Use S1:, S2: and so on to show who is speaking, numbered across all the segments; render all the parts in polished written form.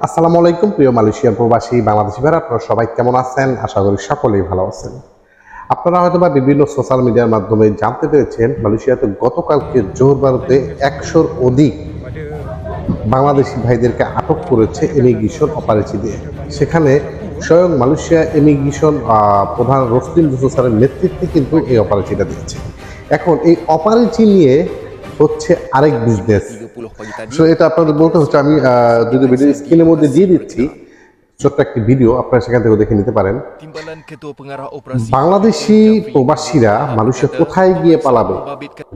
S1: আসসালামু আলাইকুম প্রিয় মালয়েশিয়ার প্রবাসী বাংলাদেশি ভাইরা, আপনারা সবাই কেমন আছেন? আশা করি সকলেই ভালো আছেন। আপনারা হয়তোবা বিভিন্ন সোশ্যাল মিডিয়ার মাধ্যমে জানতে পেরেছেন মালয়েশিয়াতে গতকালকে জোহর বারোতে 100-র অধিক বাংলাদেশি ভাইদেরকে আটক করেছে ইমিগ্রেশন অপারেশন দিয়ে। সেখানে স্বয়ং মালয়েশিয়া ইমিগ্রেশন প্রধান রসলিন স্যারের নেতৃত্বে কিন্তু এই অপারেশনটা দিয়েছে। এখন এই অপারেশন নিয়ে হচ্ছে আরেক বিজনেস। সো এটা আপনাদের বলতে হচ্ছে, আমি যদি ভিডিও স্ক্রিনের মধ্যে দিয়ে দিচ্ছি ছোট্ট একটি ভিডিও, আপনারা সেখান থেকে দেখে নিতে পারেন। বাংলাদেশি প্রবাসীরা মালয়েশিয়া কোথায় গিয়ে পালাবে,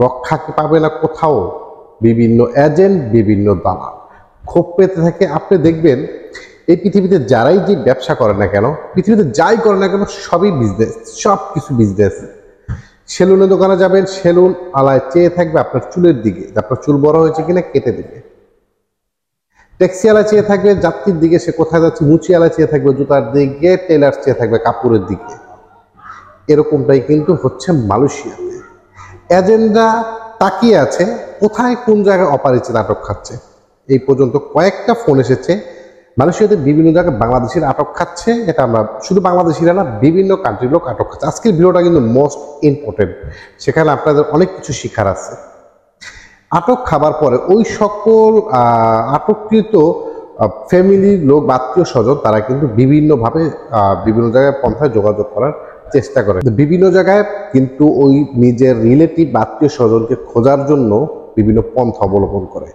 S1: রক্ষা পাবে না কোথাও। বিভিন্ন এজেন্ট, বিভিন্ন দালাল ক্ষোভ পেতে থাকে। আপনি দেখবেন এই পৃথিবীতে যারাই যে ব্যবসা করে না কেন, পৃথিবীতে যাই করে না কেন, সবই বিজনেস, সব কিছু বিজনেস। সেলুনের দোকানে যাবেন, সেলুন আলায় চেয়ে থাকবে আপনার চুলের দিকে, আপনার চুল বড় হয়েছে কিনা কেটে দিবে। ট্যাক্সি আলায় চেয়ে থাকবে যাত্রীর দিকে, সে কোথায় যাচ্ছে। মুচি আলায় চেয়ে থাকবে জুতার দিকে, টেলার চেয়ে থাকবে কাপড়ের দিকে। এরকমটাই কিন্তু হচ্ছে মালয়েশিয়াতে। এজেন্টরা তাকিয়ে আছে কোথায় কোন জায়গায় অপারেশন আটক খাচ্ছে। এই পর্যন্ত কয়েকটা ফোন এসেছে মালয়েশিয়াতে বিভিন্ন জায়গায় বাংলাদেশিরা আটক খাচ্ছে। এটা আমরা শুধু বাংলাদেশিরা না, বিভিন্ন কান্ট্রির লোক আটক খাচ্ছে। আজকের ভিডিওটা কিন্তু মোস্ট ইম্পর্টেন্ট, সেখানে আপনাদের অনেক কিছু শিখার আছে। আটক খাবার পরে ওই সকল আটককৃত ফ্যামিলির লোক, আত্মীয় স্বজন, তারা কিন্তু বিভিন্নভাবে বিভিন্ন জায়গায় পন্থায় যোগাযোগ করার চেষ্টা করে। বিভিন্ন জায়গায় কিন্তু ওই নিজের রিলেটিভ আত্মীয় স্বজনকে খোঁজার জন্য বিভিন্ন পন্থা অবলম্বন করে।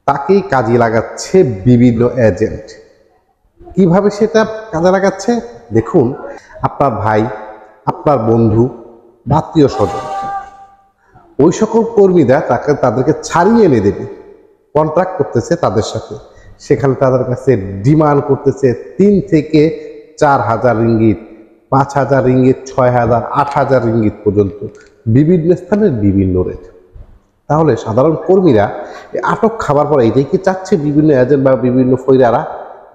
S1: তাকেই কাজে লাগাচ্ছে বিভিন্ন এজেন্ট। কিভাবে সেটা কাজে লাগাচ্ছে দেখুন। আপনার ভাই, আপনার বন্ধু, আত্মীয় স্বজন, ওই সকল কর্মীরা তাদেরকে ছাড়িয়ে এনে দেবে, কন্ট্রাক্ট করতেছে তাদের সাথে। সেখানে তাদের কাছে ডিমান্ড করতেছে 3 থেকে 4,000 রিঙ্গিত, 5,000 রিঙ্গিত, 6,000, 8,000 রিঙ্গিত পর্যন্ত, বিভিন্ন স্থানের বিভিন্ন রেট। তাহলে সাধারণ কর্মীরা আটক খাবার পরে এটাই কি চাচ্ছে বিভিন্ন এজেন্ট বা বিভিন্ন ফৈরারা,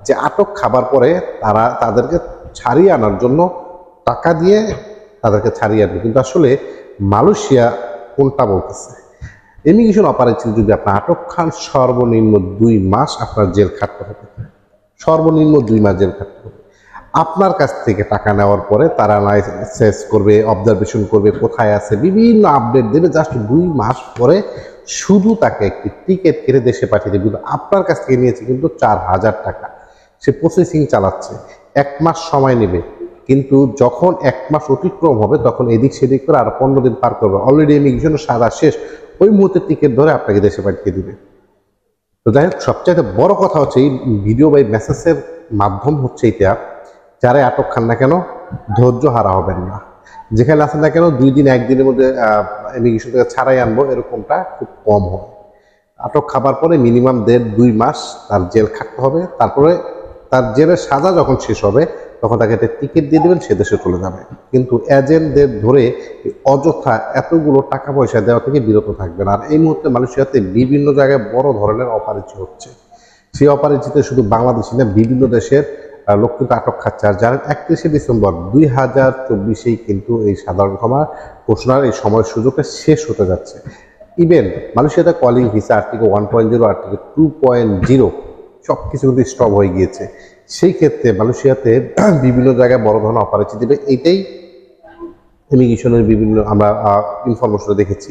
S1: যে আটক খাবার পরে তারা তাদেরকে ছাড়িয়ে আনার জন্য টাকা দিয়ে তাদেরকে ছাড়িয়ে আনবে। কিন্তু আসলে মালয়েশিয়া কোনটা বলতেছে, ইমিগ্রেশন অপারেশন যদি আপনার আটক খান, সর্বনিম্ন 2 মাস আপনার জেল খাটতে হবে। সর্বনিম্ন 2 মাস জেল খাটতে হবে। আপনার কাছ থেকে টাকা নেওয়ার পরে তারা অ্যানালাইসিস করবে, অবজারভেশন করবে, কোথায় আছে, বিভিন্ন আপডেট দেবে। জাস্ট 2 মাস পরে শুধু তাকে একটি টিকিট কেটে দেশে পাঠিয়ে দেবে। কিন্তু আপনার কাছ থেকে নিয়েছে কিন্তু 4,000 টাকা। সে প্রসেসিং চালাচ্ছে, 1 মাস সময় নেবে। কিন্তু যখন 1 মাস অতিক্রম হবে তখন এদিক সেদিক করে আর 15 দিন পার করবে। অলরেডি ইমিগ্রেশনের সাজা শেষ, ওই মুহূর্তে টিকিট ধরে আপনাকে দেশে পাঠিয়ে দিবে। তো যাই হোক, সবচাইতে বড় কথা হচ্ছে এই ভিডিও বা মেসেজের মাধ্যম হচ্ছে এটা, যারা আটক খান না কেন ধৈর্য হারা হবেন না। যেখানে আসেন না কেন 2 দিন 1 দিনের মধ্যে ইমিগ্রেশন থেকে ছাড়াই আনবো, এরকমটা খুব কম হবে। আটক খাবার পরে মিনিমাম 1.5-2 মাস তার জেল খাটতে হবে। তারপরে তার জেলের সাজা যখন শেষ হবে তখন তাকে একটা টিকিট দিয়ে দেবেন, সে দেশে চলে যাবে। কিন্তু এজেন্টদের ধরে অযথা এতগুলো টাকা পয়সা দেওয়া থেকে বিরত থাকবেন। আর এই মুহূর্তে মালয়েশিয়াতে বিভিন্ন জায়গায় বড় ধরনের অপারেশন হচ্ছে। সেই অপারেশনে শুধু বাংলাদেশি না, বিভিন্ন দেশের লোক কিন্তু আটক খাচ্ছে। আর জানেন 31শে ডিসেম্বর 2024 কিন্তু এই সাধারণ ক্ষমা ঘোষণার এই সময় সুযোগটা শেষ হতে যাচ্ছে। ইভেন মালয়েশিয়াতে কলিং ভিসা আর্টিকেল 1.0, আর্টিকেল 2.0 সব কিছু কিন্তু স্টপ হয়ে গিয়েছে। সেই ক্ষেত্রে মালয়েশিয়াতে বিভিন্ন জায়গায় বড় ধরনের অপারেশন দিবে। এইটাই ইমিগ্রেশনের বিভিন্ন আমরা ইনফরমেশনে দেখেছি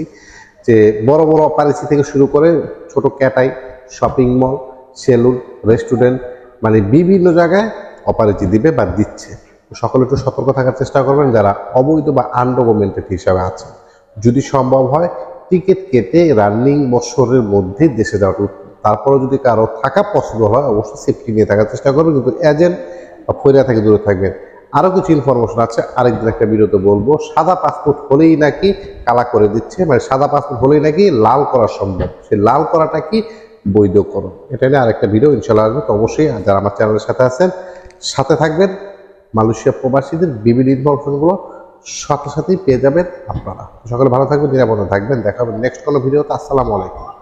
S1: যে বড় বড় অপারেশন থেকে শুরু করে ছোট ক্যাটাই, শপিং মল, সেলুন, রেস্টুরেন্ট, মানে বিভিন্ন জায়গায় অপারেশন দিবে বা দিচ্ছে। সকলে একটু সতর্ক থাকার চেষ্টা করবেন যারা অবৈধ বা আনডকুমেন্টেড হিসাবে আছে। যদি সম্ভব হয় টিকিট কেটে রানিং বছরের মধ্যে দেশে যাওয়া। তারপরে যদি কারো থাকা পসিবল হয় অবশ্যই সেফটি নিয়ে থাকার চেষ্টা করবেন, কিন্তু এজেন্ট বা ফৈরা থেকে দূরে থাকবেন। আরও কিছু ইনফরমেশন আছে, আরেকদিন একটা ভিডিওতে বলবো। সাদা পাসপোর্ট হলেই নাকি কালা করে দিচ্ছে, মানে সাদা পাসপোর্ট হলেই নাকি লাল করা সম্ভব। সেই লাল করাটা কি বৈধকরণ, এটা নিয়ে আরেকটা ভিডিও ইনশাআল্লাহ আসবে। তো অবশ্যই যারা আমার চ্যানেলের সাথে আছেন সাথে থাকবেন। মালয়েশিয়া প্রবাসীদের বিভিন্ন ইনফরমেশনগুলো সাথে সাথেই পেয়ে যাবেন আপনারা। সকলে ভালো থাকবেন, নিরাপদে থাকবেন। দেখা হবে নেক্সট কোনো ভিডিওতে। আসসালামু আলাইকুম।